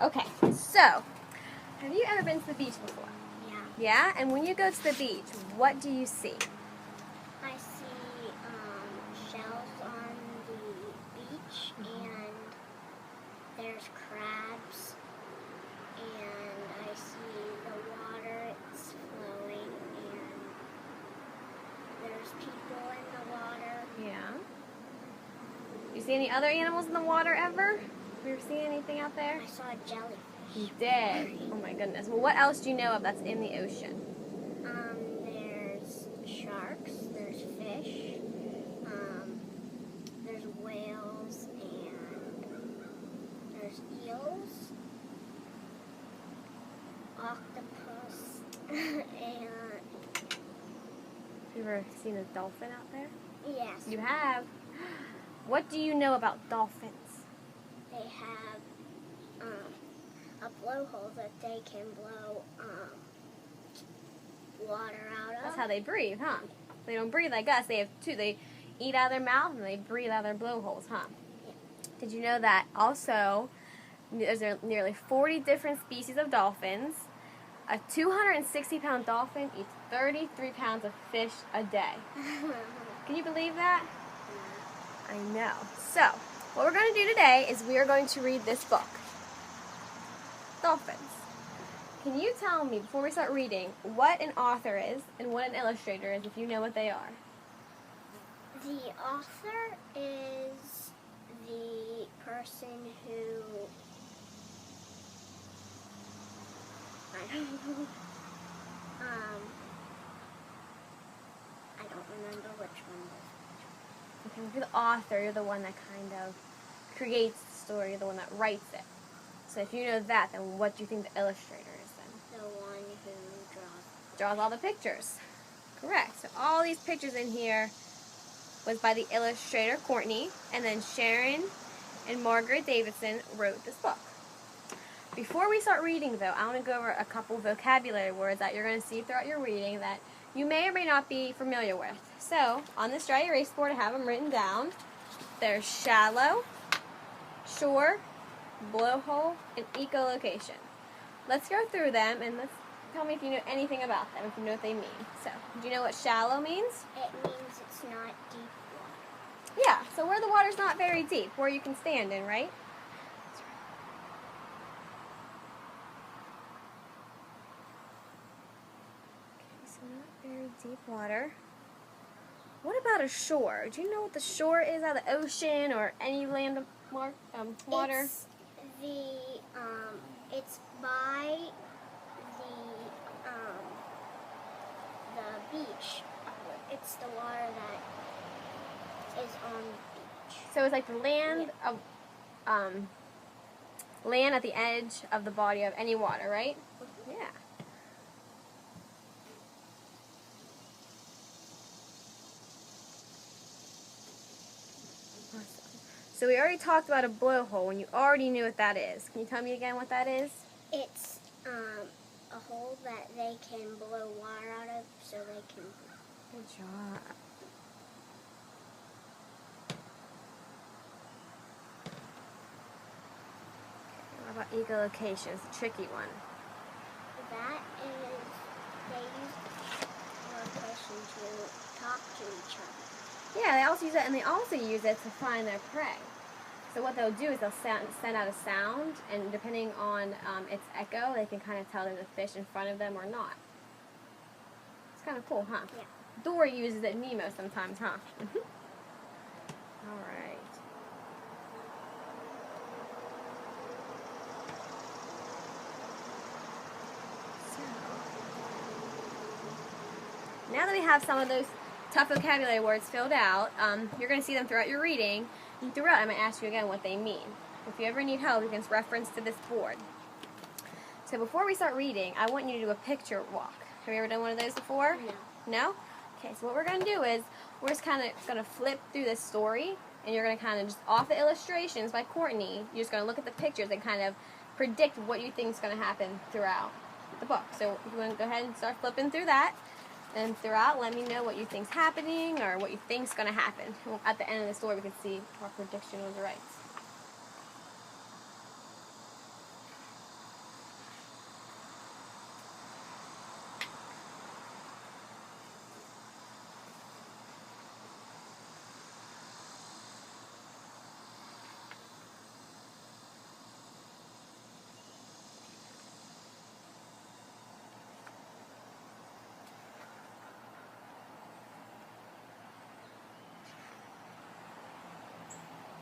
Okay, so, have you ever been to the beach before? Yeah. Yeah? And when you go to the beach, what do you see? I see shells on the beach, and there's crabs, and I see the water, it's flowing, and there's people in the water. Yeah. You see any other animals in the water ever? Have you ever seen anything out there? I saw a jellyfish. You did? Oh my goodness. Well, what else do you know of that's in the ocean? There's sharks, there's fish, there's whales, and there's eels, octopus, and Have you ever seen a dolphin out there? yes, You have. What do you know about dolphins? they have a blowhole that they can blow water out of. That's how they breathe, huh? They don't breathe like us. They have two. They eat out of their mouth and they breathe out of their blowholes, huh? Yeah. Did you know that also there's nearly 40 different species of dolphins? A 260-pound dolphin eats 33 pounds of fish a day. Can you believe that? I know. So, what we're going to do today is we are going to read this book, Dolphins. Can you tell me, before we start reading, what an author is and what an illustrator is, if you know what they are? The author is the person who, I don't know, I don't remember which one was. Okay, if you're the author, you're the one that kind of creates the story, you're the one that writes it. So if you know that, then what do you think the illustrator is then? The one who Draws all the pictures. Correct. So all these pictures in here was by the illustrator, Courtney, and then Sharon and Margaret Davidson wrote this book. Before we start reading, though, I want to go over a couple vocabulary words that you're going to see throughout your reading that you may or may not be familiar with. So, on this dry erase board, I have them written down. There's shallow, shore, blowhole, and echolocation. Let's go through them and let's tell me if you know anything about them, if you know what they mean. So, do you know what shallow means? It means it's not deep water. Yeah, so where the water's not very deep, where you can stand in, right? Okay, so not very deep water. What about a shore? Do you know what the shore is out of the ocean or any land of water? It's it's by the beach. It's the water that is on the beach. So it's like the land of land at the edge of the body of any water, right? Mm-hmm. Yeah. Awesome. So we already talked about a blowhole, and you already knew what that is. Can you tell me again what that is? It's a hole that they can blow water out of, so they can. Good job. What about echolocation? It's a tricky one. That is, they use location to talk to each other. Yeah, they also use it, and they also use it to find their prey. So what they'll do is they'll send out a sound, and depending on its echo, they can kind of tell there's a fish in front of them or not. It's kind of cool, huh? Yeah. Dory uses it in Nemo sometimes, huh? All right. So, now that we have some of those tough vocabulary words filled out, you're going to see them throughout your reading. And throughout, I'm going to ask you again what they mean. If you ever need help, you can reference to this board. So before we start reading, I want you to do a picture walk. Have you ever done one of those before? No. No? Okay, so what we're going to do is we're just kind of going to flip through this story, and you're going to kind of just off the illustrations by Courtney, you're just going to look at the pictures and kind of predict what you think is going to happen throughout the book. So if you want to go ahead and start flipping through that, and throughout, let me know what you think's happening or what you think's going to happen. At the end of the story, we can see if our prediction was right.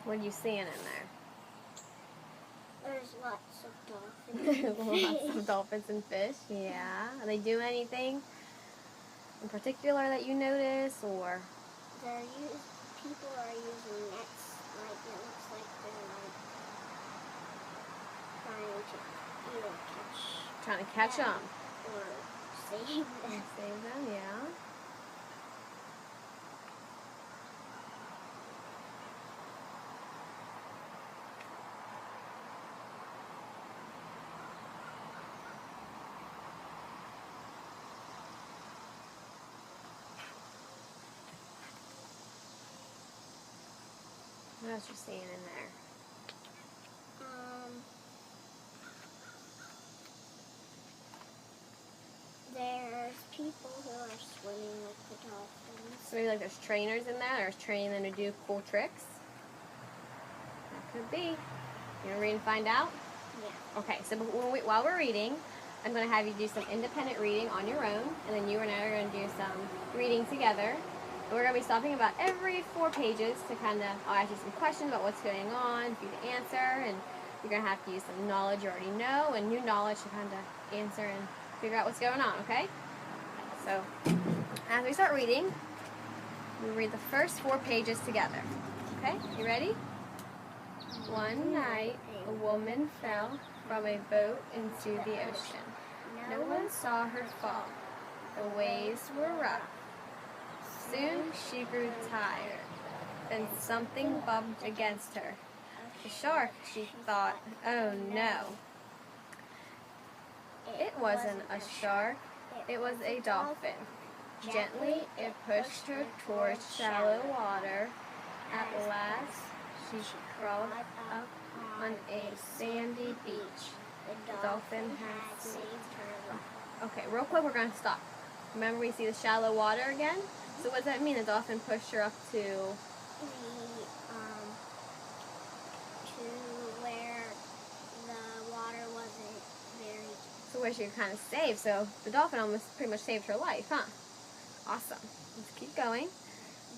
What are you seeing in there? There's lots of dolphins. Lots of dolphins and fish, yeah. Are they doing anything in particular that you notice, or? People are using nets, like it looks like they're Trying to catch them. Or save them. Save them, yeah. What else are you seeing in there? There's people who are swimming with the dolphins. So maybe like there's trainers in there. There's training them to do cool tricks. That could be. You gonna read and find out? Yeah. Okay. So while we're reading, I'm gonna have you do some independent reading on your own, and then you and I are gonna do some reading together. And we're gonna be stopping about every 4 pages to I'll ask you some questions about what's going on for you to answer, and you're gonna have to use some knowledge you already know and new knowledge to answer and figure out what's going on, okay? So, as we start reading, we read the first 4 pages together. Okay, you ready? One night, a woman fell from a boat into the ocean. No one saw her fall. The waves were rough. Soon she grew tired. Then something bumped against her. A shark, she thought. Oh no. It wasn't a shark, it was a dolphin. Gently it pushed her towards shallow water. At last she crawled up on a sandy beach. The dolphin had saved her life. Okay, real quick, we're going to stop. Remember, we see the shallow water again? So what does that mean? The dolphin pushed her up to where the water wasn't very deep. So where she could kind of save. So the dolphin almost pretty much saved her life, huh? Awesome. Let's keep going.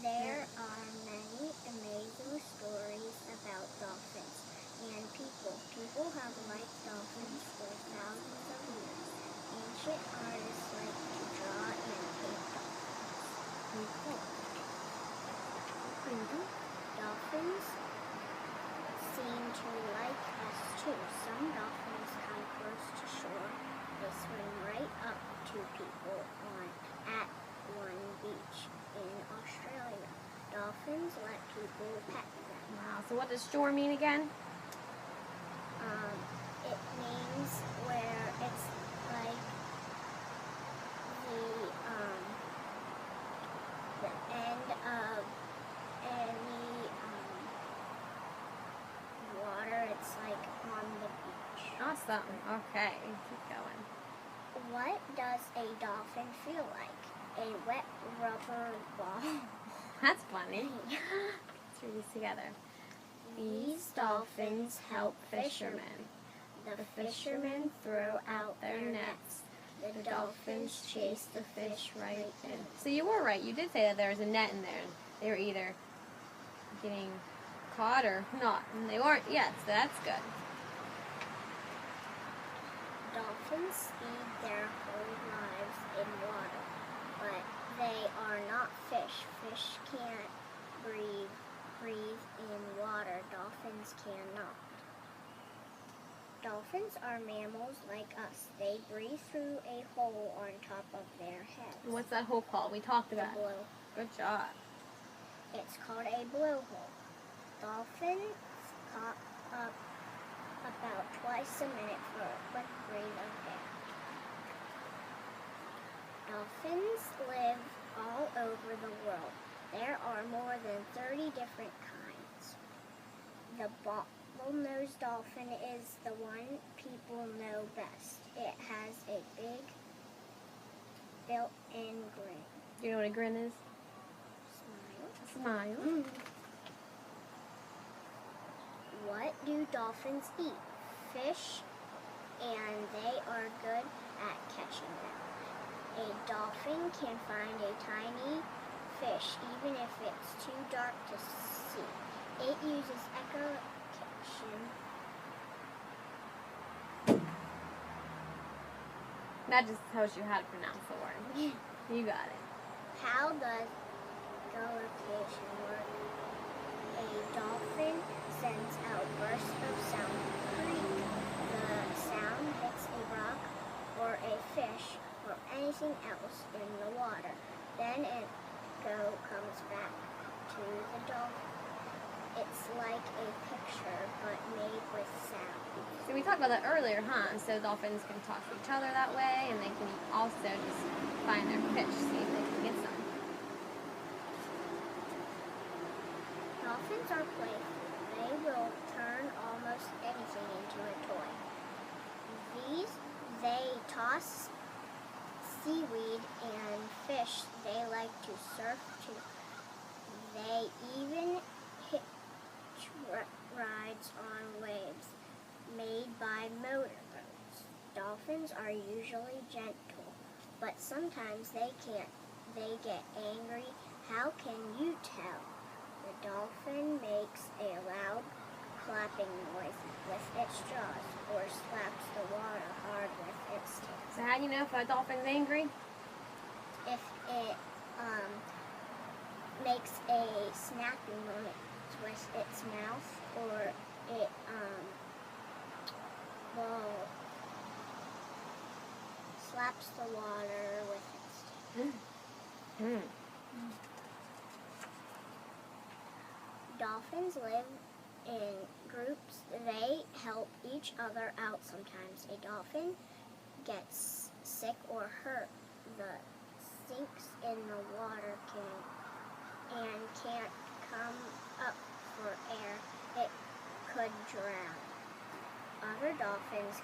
There are many amazing stories about dolphins and people. People have liked dolphins for thousands of years. Ancient artists like to draw and paint dolphins. Dolphins seem to like us too. Some dolphins come close to shore. They swim right up to people at one beach in Australia. Dolphins let people pet them. Wow. So what does shore mean again? It means where it's like the end of any water. It's like on the beach. Awesome. Okay. Keep going. What does a dolphin feel like? A wet rubber ball. That's funny. Let's read these together. These dolphins help fishermen. The fishermen throw out their nets. The dolphins chase the fish right in. So you were right. You did say that there was a net in there. They were either getting caught or not. And they weren't yet, so that's good. Dolphins spend their whole lives in water, but they are not fish. Fish can't breathe in water. Dolphins cannot. Dolphins are mammals like us. They breathe through a hole on top of their heads. What's that hole called? We talked about it. Blow. Good job. It's called a blowhole. Dolphins cough up about twice a minute for a quick breath of air. Dolphins live all over the world. There are more than 30 different kinds. The bottlenose dolphin is the one people know best. It has a big built-in grin. Do you know what a grin is? Smile. Smile. What do dolphins eat? Fish, and they are good at catching them. A dolphin can find a tiny fish even if it's too dark to see. It uses echolocation. That just tells you how to pronounce the word. You got it. How does echolocation work? A dolphin sends out bursts of sound. Creak. The sound hits a rock or a fish or anything else in the water. Then it comes back to the dolphin. It's like a picture, but made with sound. So we talked about that earlier, huh? So dolphins can talk to each other that way, and they can also just find their fish, see if they can get some. Dolphins are playful. They will turn almost anything into a toy. They toss seaweed and fish. They like to surf too. They even rides on waves made by motorboats. Dolphins are usually gentle, but sometimes they get angry. How can you tell? The dolphin makes a loud clapping noise with its jaws or slaps the water hard with its tail. So how do you know if a dolphin's angry? If it makes a snapping noise with its mouth, or it slaps the water with its tail. Dolphins live in groups. They help each other out sometimes. A dolphin gets sick or hurt. The sinks in the water and can't come up for air. It could drown. Other dolphins